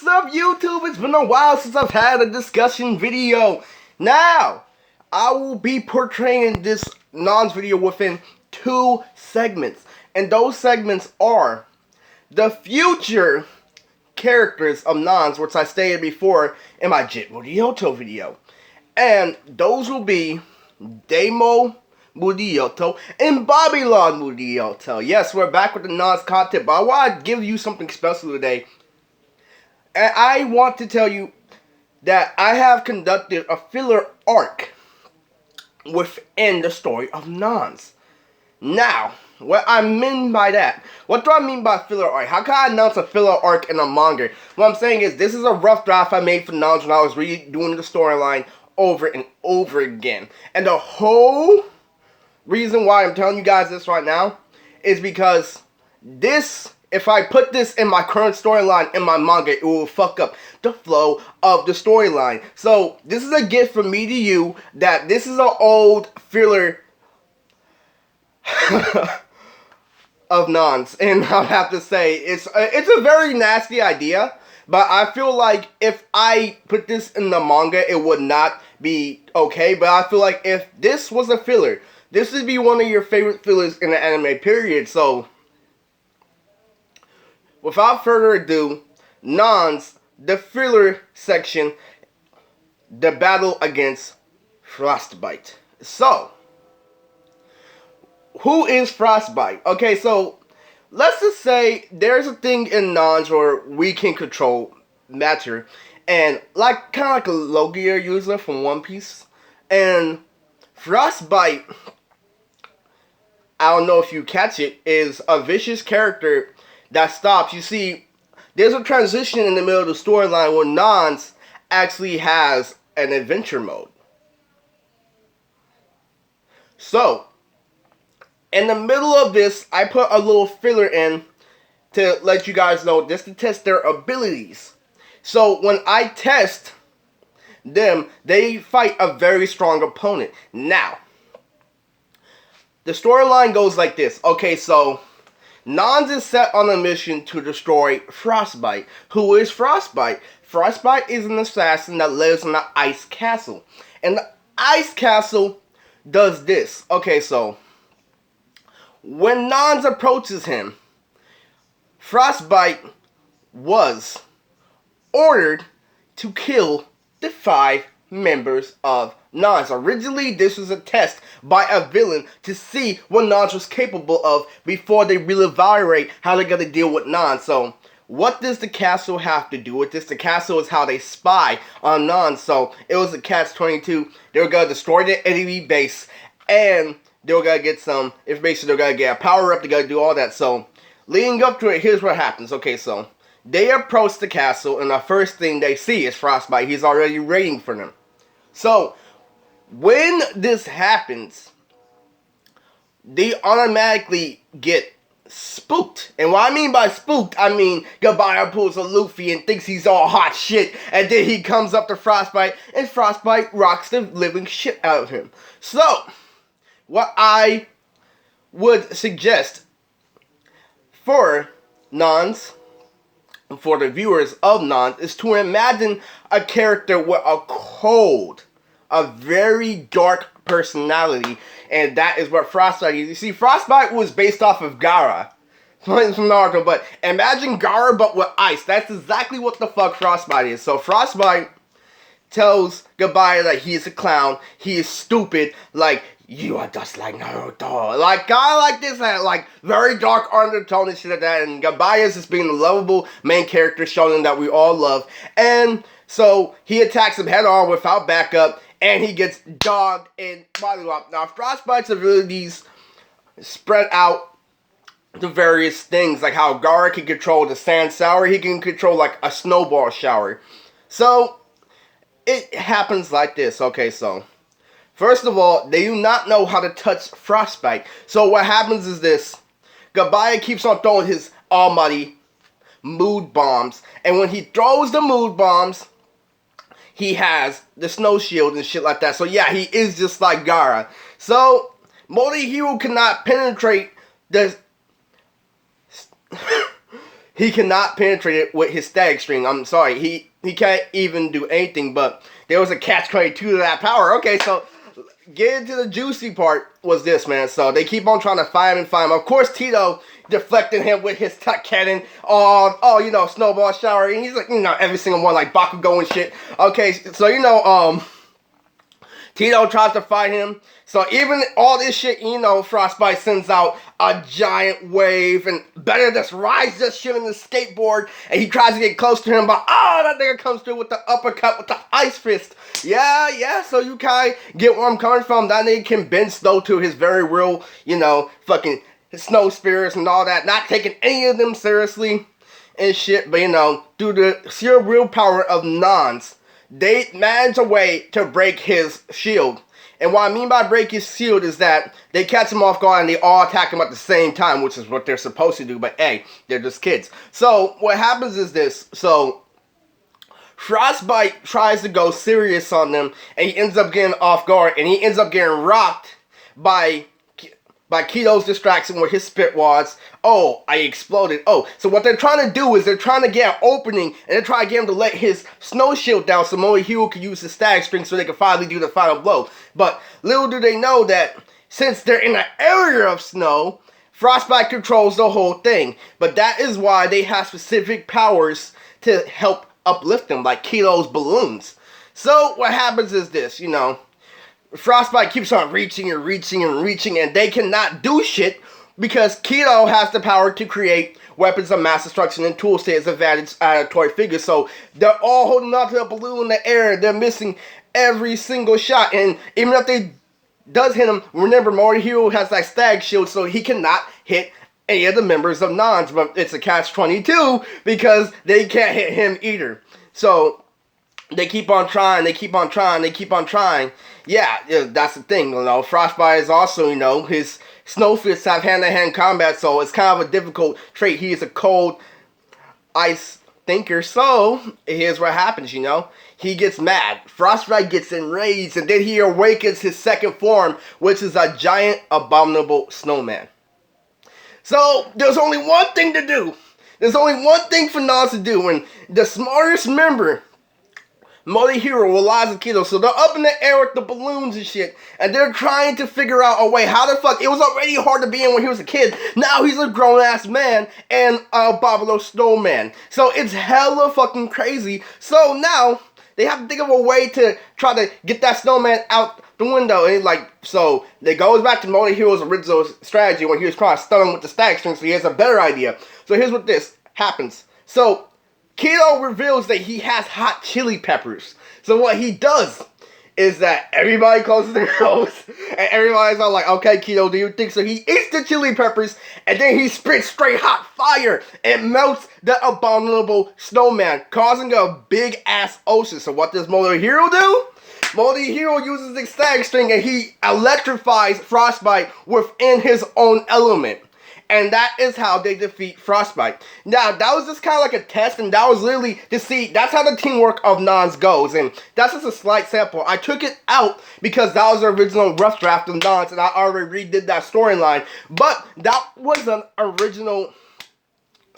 What's up, YouTube? It's been a while since I've had a discussion video. Now, I will be portraying this Nonz video within 2 segments. And those segments are the future characters of Nonz, which I stated before in my Moodiyoto video. And those will be Daimoh Moodiyoto and Bobilon Moodiyoto. Yes, we're back with the Nonz content, but I want to give you something special today. And I want to tell you that I have conducted a filler arc within the story of Nonz. Now, what I mean by that, what do I mean by filler arc? How can I announce a filler arc in a manga? What I'm saying is, this is a rough draft I made for Nonz when I was redoing the storyline over and over again. And the whole reason why I'm telling you guys this right now is because this, if I put this in my current storyline in my manga, it will fuck up the flow of the storyline. So, this is a gift from me to you, that this is an old filler of Nonz. And I have to say, it's a very nasty idea, but I feel like if I put this in the manga, it would not be okay. But I feel like if this was a filler, this would be one of your favorite fillers in the anime period. So, without further ado, Nonz, the filler section, the battle against Frostbite. So, who is Frostbite? Okay, so, let's just say there's a thing in Nonz where we can control matter. And, like, kind of like a Logia user from One Piece. And Frostbite, I don't know if you catch it, is a vicious character that stops. You see, there's a transition in the middle of the storyline where Nonz actually has an adventure mode. So, in the middle of this, I put a little filler in to let you guys know, just to test their abilities. So, when I test them, they fight a very strong opponent. Now, the storyline goes like this. Okay, so Nonz is set on a mission to destroy Frostbite. Who is Frostbite? Frostbite is an assassin that lives in the ice castle. And the ice castle does this. Okay, so when Nonz approaches him, Frostbite was ordered to kill the 5 members of Nonz. Originally, this was a test by a villain to see what Nonz was capable of before they really evaluate how they're going to deal with Nonz. So, what does the castle have to do with this? The castle is how they spy on Nonz. So, it was a catch-22. They were going to destroy the enemy base, and they were going to get some information. They're going to get a power-up. They're going to do all that. So, leading up to it, here's what happens. Okay, so they approach the castle, and the first thing they see is Frostbite. He's already waiting for them. So, when this happens, they automatically get spooked. And what I mean by spooked, I mean Gabaya pulls a Luffy and thinks he's all hot shit. And then he comes up to Frostbite, and Frostbite rocks the living shit out of him. So, what I would suggest for Nonz, for the viewers of Nonz, is to imagine a character with a cold, a very dark personality, and that is what Frostbite is. You see, Frostbite was based off of Gaara from Naruto, but imagine Gaara but with ice. That's exactly what the fuck Frostbite is. So Frostbite tells Gabaya that he's a clown, he is stupid, like, you are just like Naruto. Like, guy like this had, like, very dark undertone and shit like that. And Gabaya's just being a lovable main character, showing that we all love. And so, he attacks him head on without backup, and he gets dogged and mollywopped. Now, Frostbite's abilities spread out to various things, like how Gaara can control the sand shower. He can control, like, a snowball shower. So, it happens like this. Okay, so first of all, they do not know how to touch Frostbite. So what happens is this. Gabaya keeps on throwing his almighty mood bombs. And when he throws the mood bombs, he has the snow shield and shit like that. So yeah, he is just like Gaara. So, Moodiyoto cannot penetrate the he cannot penetrate it with his static string. I'm sorry, he can't even do anything. But there was a catch-22 to that power. Okay, so getting to the juicy part was this, man. So they keep on trying to find him and find him. Of course, Tito deflected him with his tuck cannon. You know, snowball shower. And he's like, you know, every single one, like Bakugo and shit. Okay, so, you know, Tito tries to fight him. So even all this shit, you know, Frostbite sends out a giant wave, and better just rides this shit on the skateboard, and he tries to get close to him, but that nigga comes through with the uppercut with the ice fist. Yeah, so you kind of get where I'm coming from. That nigga can bend snow to his very real, you know, fucking snow spirits and all that, not taking any of them seriously and shit, but you know, due to the sheer willpower of Nonz, they manage a way to break his shield. And what I mean by break his shield is that they catch him off guard and they all attack him at the same time, which is what they're supposed to do, but hey, they're just kids. So what happens is this. So Frostbite tries to go serious on them, and he ends up getting off guard, and he ends up getting rocked by Keto's distraction with his spit wads. Oh, I exploded. Oh, so what they're trying to do is they're trying to get an opening, and they're trying to get him to let his snow shield down so Moodiyoto can use his static string so they can finally do the final blow. But little do they know that since they're in an area of snow, Frostbite controls the whole thing. But that is why they have specific powers to help uplift them, like Keto's balloons. So what happens is this, you know, Frostbite keeps on reaching, and they cannot do shit because Keto has the power to create weapons of mass destruction and tools to his advantage out of toy figures. So they're all holding on to a balloon in the air. They're missing every single shot, and even if they does hit him, remember Moodiyoto has that stag shield, so he cannot hit any of the members of Nonz. But it's a catch-22 because they can't hit him either. So they keep on trying, Yeah, that's the thing, you know. Frostbite is also, you know, his snow fists have hand-to-hand combat, so it's kind of a difficult trait. He is a cold ice thinker, so here's what happens, you know. He gets mad. Frostbite gets enraged, and then he awakens his second form, which is a giant abominable snowman. So, there's only one thing to do. There's only one thing for Nonz to do, and the smartest member, Moodiyoto, relies on Keto, so they're up in the air with the balloons and shit, and they're trying to figure out a way. How the fuck? It was already hard to be in when he was a kid. Now he's a grown-ass man and a Bobilon snowman. So it's hella fucking crazy. So now they have to think of a way to try to get that snowman out the window. And like, so it goes back to Moodiyoto's original strategy when he was trying to stun him with the static string, so he has a better idea. So here's what this happens. So Keto reveals that he has hot chili peppers. So what he does is that everybody closes their nose, and everybody's all like, okay, Keto, do you think so? He eats the chili peppers, and then he spits straight hot fire and melts the abominable snowman, causing a big-ass ocean. So what does Moodiyoto do? Moodiyoto uses the static string, and he electrifies Frostbite within his own element. And that is how they defeat Frostbite. Now, that was just kind of like a test, and that was literally to see, that's how the teamwork of Nonz goes, and that's just a slight sample. I took it out because that was the original rough draft of Nonz, and I already redid that storyline, but that was an original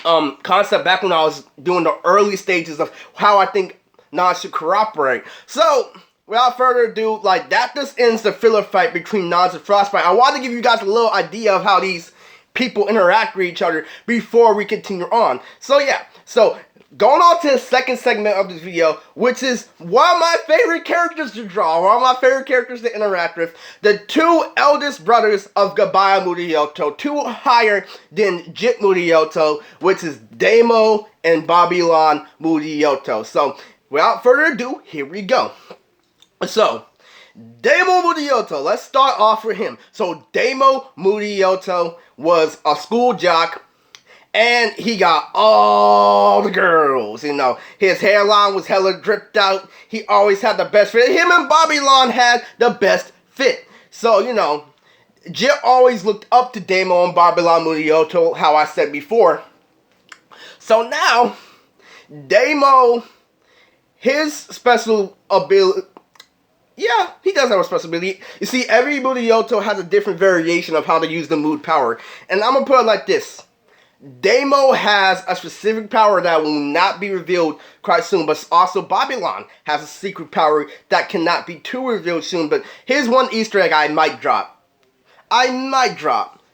concept back when I was doing the early stages of how I think Nonz should cooperate. So, without further ado, like, that just ends the filler fight between Nonz and Frostbite. I wanted to give you guys a little idea of how these people interact with each other before we continue on. So yeah, so going on to the second segment of this video, which is one of my favorite characters to draw, one of my favorite characters to interact with, the two eldest brothers of Gabaya Moodiyoto, two higher than Jit Moodiyoto, which is Daimoh and Bobilon Moodiyoto. So without further ado, here we go. So Daimoh Moodiyoto, let's start off with him. So Daimoh Moodiyoto was a school jock, and he got all the girls, you know. His hairline was hella dripped out. He always had the best fit. Him and Bobilon had the best fit. So, you know, Jit always looked up to Daimoh and Bobilon Moodiyoto, how I said before. So now, Daimoh, his special ability, yeah, he does have a special ability. You see, every Moodiyoto has a different variation of how to use the mood power. And I'm going to put it like this. Daimoh has a specific power that will not be revealed quite soon, but also Bobilon has a secret power that cannot be too revealed soon. But here's one Easter egg I might drop.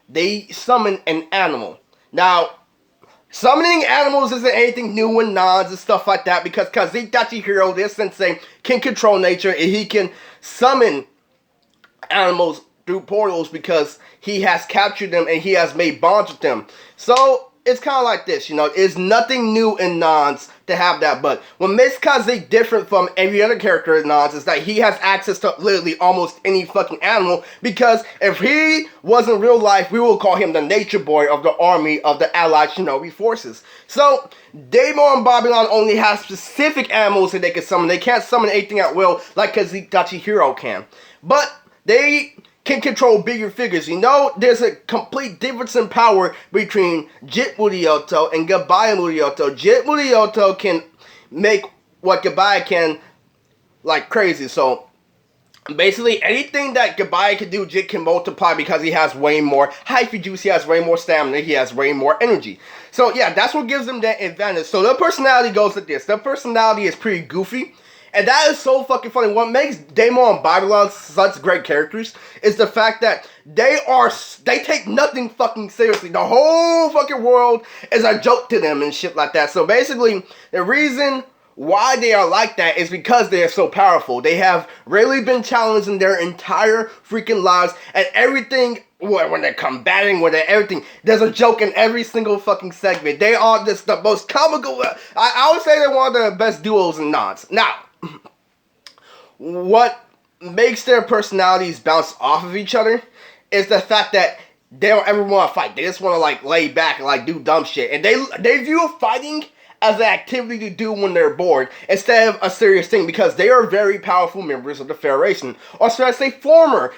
They summon an animal. Now, summoning animals isn't anything new in Nonz and stuff like that, because Kazitachi Hero, this sensei, can control nature and he can summon animals through portals because he has captured them and he has made bonds with them. So it's kind of like this, it's nothing new in Nonz to have that, but what makes Kaze different from every other character in Nonz is that he has access to literally almost any fucking animal, because if he was in real life, we will call him the nature boy of the army of the allied shinobi forces. So Daimoh and Bobilon only have specific animals that they can summon. They can't summon anything at will like Kazitachi Hero can, but they can control bigger figures. There's a complete difference in power between Jit Moodiyoto and Gabaya Moodiyoto. Jit Moodiyoto can make what Gabaya can like crazy. So basically anything that Gabaya can do, Jit can multiply because he has way more hyphy juice, he has way more stamina, he has way more energy. So yeah, that's what gives them that advantage. So their personality goes like this. Their personality is pretty goofy. And that is so fucking funny. What makes Daimoh and Bobilon such great characters is the fact that they take nothing fucking seriously. The whole fucking world is a joke to them and shit like that. So basically, the reason why they are like that is because they are so powerful. They have rarely been challenged in their entire freaking lives, and everything, when they're combating, when they're everything, there's a joke in every single fucking segment. They are just the most comical. I would say they're one of the best duos in Nonz. Now, what makes their personalities bounce off of each other is the fact that they don't ever want to fight. They just want to like lay back and like do dumb shit. And they view fighting as an activity to do when they're bored instead of a serious thing, because they are very powerful members of the Federation. Or should I say former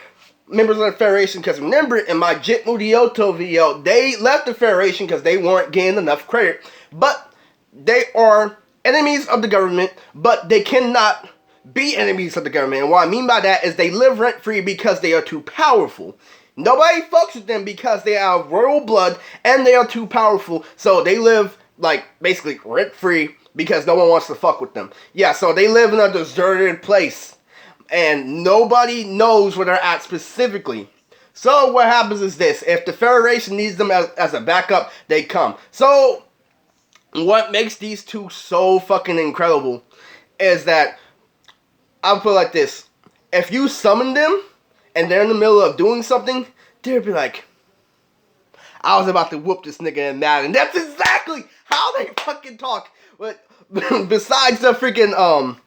members of the Federation, because remember in my Jit Moodiyoto video, they left the Federation because they weren't getting enough credit. But they are enemies of the government, but they cannot be enemies of the government. And what I mean by that is they live rent-free because they are too powerful. Nobody fucks with them because they have royal blood and they are too powerful. So they live like basically rent-free because no one wants to fuck with them. Yeah, so they live in a deserted place and nobody knows where they're at specifically. So what happens is this: if the Federation needs them as a backup, they come. So what makes these two so fucking incredible is that, I'll put it like this: if you summon them and they're in the middle of doing something, they'll be like, I was about to whoop this nigga in Madden. That's exactly how they fucking talk. But besides the freaking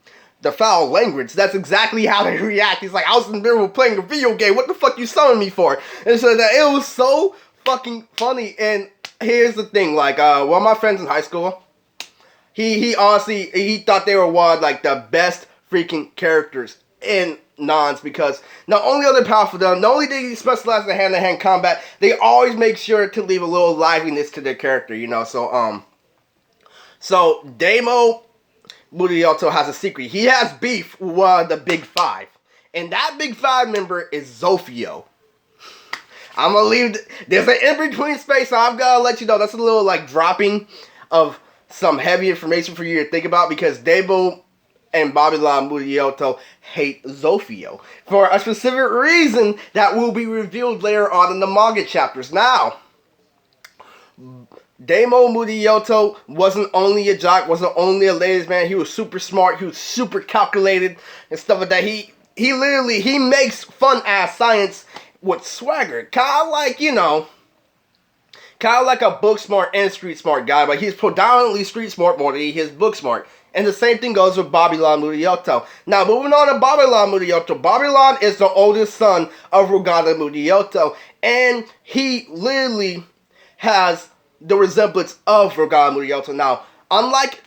the foul language, that's exactly how they react. It's like, I was in the middle of playing a video game. What the fuck you summoned me for? And so that it was so fucking funny. And here's the thing, like one of my friends in high school, he honestly, he thought they were one of like the best freaking characters in Nonz, because not only are they powerful, not only do they specialize in hand-to-hand combat, they always make sure to leave a little liveliness to their character, so Daimoh Moodiyoto has a secret. He has beef with one of the big five, and that big five member is Zofio. I'm gonna leave, there's an in-between space, so I'm gonna let you know, that's a little like dropping of some heavy information for you to think about, because Daimoh and Bobilon Moodiyoto hate Zofio for a specific reason that will be revealed later on in the manga chapters. Now, Daimoh Moodiyoto wasn't only a jock, wasn't only a ladies' man. He was super smart. He was super calculated and stuff like that. He makes fun ass science with swagger, kind of like a book smart and street smart guy, but he's predominantly street smart more than he is book smart. And the same thing goes with Bobilon Moodiyoto. Now, moving on to Bobilon Moodiyoto. Bobilon is the oldest son of Rugada Moodiyoto, and he literally has the resemblance of Rugada Moodiyoto. Now, unlike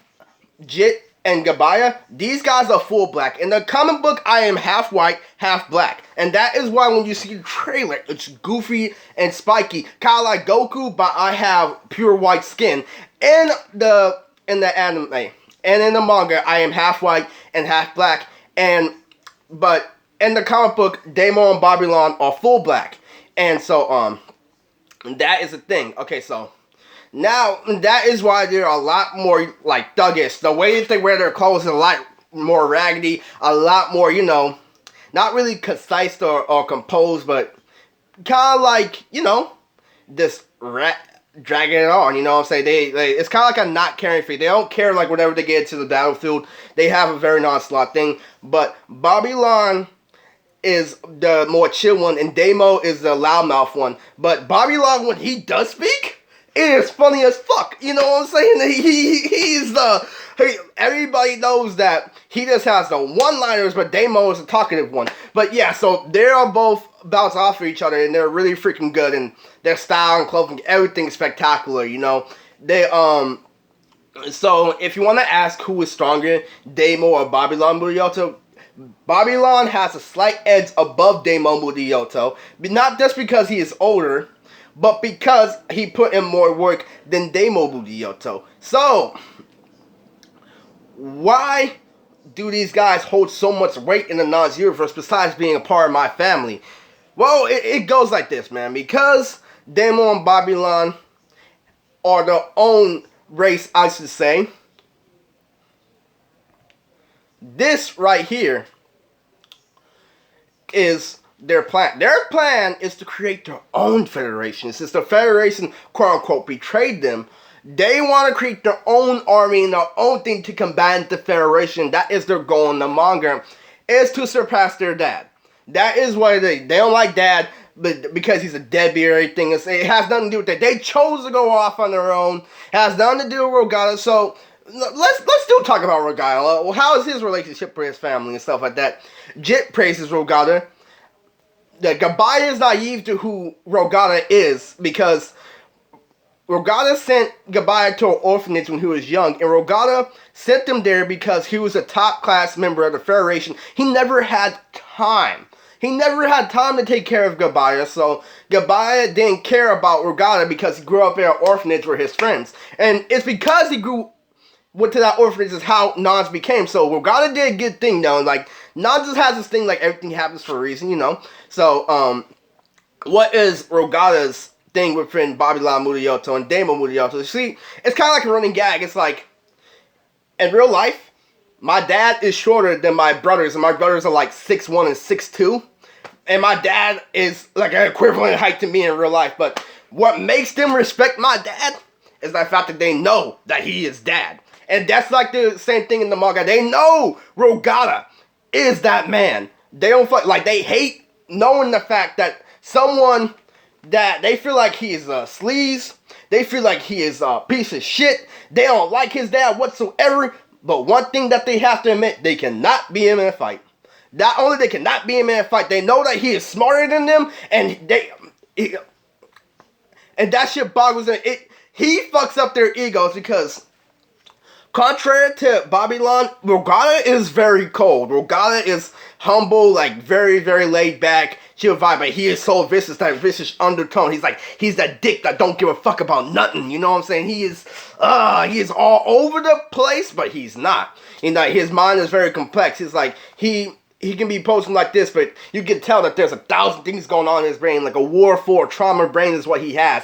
Jit and Gabaya, these guys are full black. In the comic book, I am half white, half black. And that is why when you see the trailer, it's goofy and spiky. Kind of like Goku, but I have pure white skin. In the anime and in the manga, I am half white and half black. But in the comic book, Daimoh and Bobilon are full black. And so, that is the thing. Okay, so Now, that is why they're a lot more, like, thuggish. The way that they wear their clothes is a lot more raggedy, a lot more, you know, not really concise or composed, but kind of like, you know, this dragging it on, you know what I'm saying? They it's kind of like a not caring fee. They don't care, like, whenever they get into the battlefield. They have a very nonchalant thing, but Bobilon is the more chill one, and Daimoh is the loudmouth one. But Bobilon, when he does speak, it is funny as fuck. You know what I'm saying? He's the... everybody knows that he just has the one-liners, but Daimoh is the talkative one. But yeah, so they're both bounce off of each other, and they're really freaking good, and their style and clothing, everything's spectacular, you know? They, so if you want to ask who is stronger, Daimoh or Bobilon Moodiyoto, Bobilon has a slight edge above Daimoh Moodiyoto, but not just because he is older, but because he put in more work than Daimoh Moodiyoto. So, why do these guys hold so much weight in the Nonz universe besides being a part of my family? Well, it goes like this, man. Because Daimoh and Bobilon are their own race, I should say. This right here is their plan. Their plan is to create their own federation. Since the Federation, quote-unquote, betrayed them, they want to create their own army and their own thing to combat the Federation. That is their goal in the manga, is to surpass their dad. That is why they don't like dad, but because he's a deadbeat or anything. It has nothing to do with that. They chose to go off on their own. It has nothing to do with Rogata. So let's still talk about Rogata. Well, how is his relationship with his family and stuff like that? Jit praises Rogata. Gabaya is naive to who Rogata is because Rogata sent Gabaya to an orphanage when he was young, and Rogata sent him there because he was a top-class member of the Federation. He never had time. He never had time to take care of Gabaya, so Gabaya didn't care about Rogata because he grew up in an orphanage with his friends. And it's because he went to that orphanage is how Nonz became. So Rogata did a good thing, though. Like, Nonz just has this thing, like, everything happens for a reason, you know? So, what is Rogata's thing within Bobilon Moodiyoto and Daimoh Moodiyoto? See, it's kind of like a running gag. It's like, in real life, my dad is shorter than my brothers, and my brothers are like 6'1" and 6'2", and my dad is like an equivalent height to me in real life. But what makes them respect my dad is the fact that they know that he is dad. And that's like the same thing in the manga. They know Rogata is that man. They don't like, they hate knowing the fact that someone that they feel like he is a sleaze, they feel like he is a piece of shit, they don't like his dad whatsoever, but one thing that they have to admit, they cannot beat him in a fight. Not only they cannot beat him in a fight, they know that he is smarter than them, and and that shit boggles it. He fucks up their egos because, contrary to Bobilon, Rogata is very cold. Rogata is humble, like very, very laid back, chill vibe, but he is so vicious, that vicious undertone. He's like, he's that dick that don't give a fuck about nothing, you know what I'm saying? He is all over the place, but he's not. You know, his mind is very complex. He's like, he can be posting like this, but you can tell that there's 1,000 things going on in his brain, like a war for trauma brain is what he has.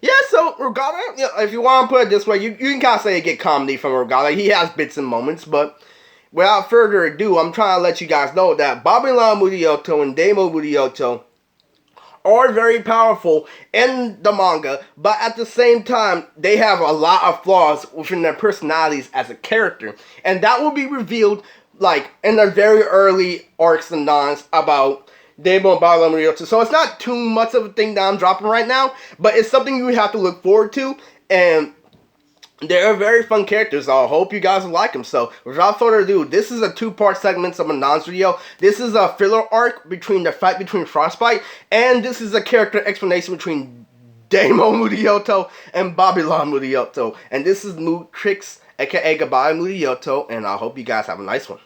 Yeah, so Rogata, you know, if you want to put it this way, you can kind of say you get comedy from Rogata. He has bits and moments, but without further ado, I'm trying to let you guys know that Bobilon Moodiyoto and Daimoh Moodiyoto are very powerful in the manga, but at the same time, they have a lot of flaws within their personalities as a character. And that will be revealed, like, in the very early arcs and Nonz about Daimoh and Bobilon Moodiyoto. So it's not too much of a thing that I'm dropping right now, but it's something you have to look forward to, and they're very fun characters. I hope you guys will like them. So without further ado, this is a 2-part segment of a Nonz video. This is a filler arc between the fight between Frostbite, and this is a character explanation between Daimoh Moodiyoto and Bobilon Moodiyoto. And this is Mood Tricks, aka Gabaya Moodiyoto, and I hope you guys have a nice one.